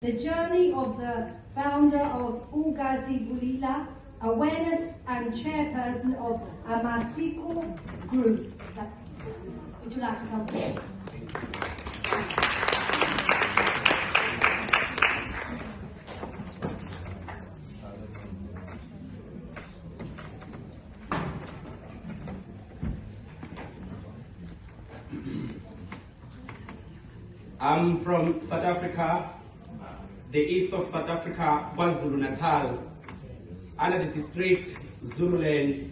The journey of the founder of Ungazibulila, awareness and chairperson of Amasiko Group. Would you like to come forward? I'm from South Africa, the east of South Africa, KwaZulu-Natal, under the district Zululand,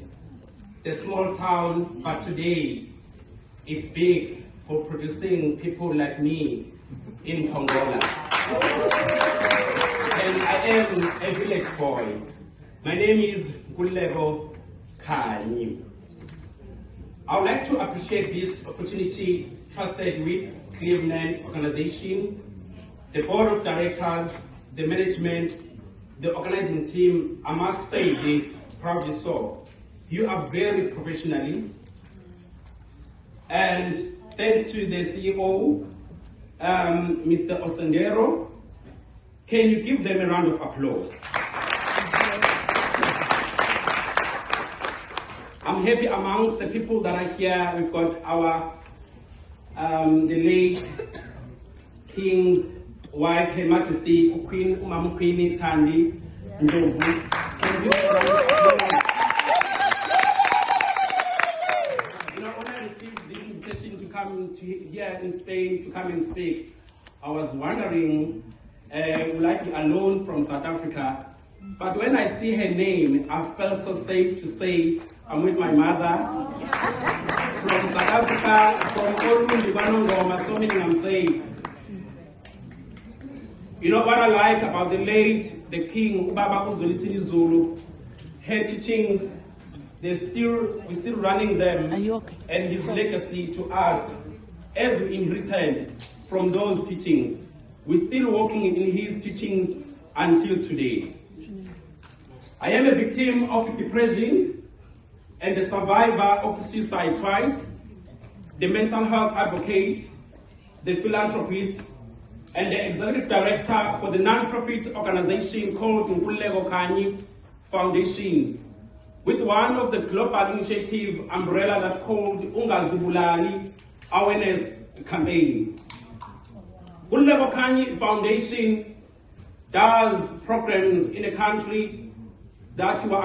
a small town, but today it's big for producing people like me in Pongola. And I am a village boy. My name is Nkululeko Khanyi. I would like to appreciate this opportunity trusted with Cleveland Organization, the board of directors, the management, the organizing team. I must say this proudly so. You are very professionally. And thanks to the CEO, Mr. Osendero, can you give them a round of applause? I'm happy amongst the people that are here. We've got our the late King's wife, Her Majesty Queen Umam Queen Tandi Njovu. When I received this invitation to come to here in Spain to come and speak, I was wondering, will I be alone from South Africa? But when I see her name, I felt so safe to say I'm with my mother from South Africa, from Olundi Banongoma, so meaning I'm safe. You know what I like about the late, the King Ubaba Uzolithini Zulu, her teachings, we're still running them. Are you okay? And his legacy to us as we inherited from those teachings. We're still walking in his teachings until today. I am a victim of depression and a survivor of suicide twice, the mental health advocate, the philanthropist, and the executive director for the non-profit organization called Nkululeko Khanyi Foundation, with one of the global initiative umbrella that called Ungazibulali Awareness Campaign. Nkululeko Khanyi Foundation does programs in a country that were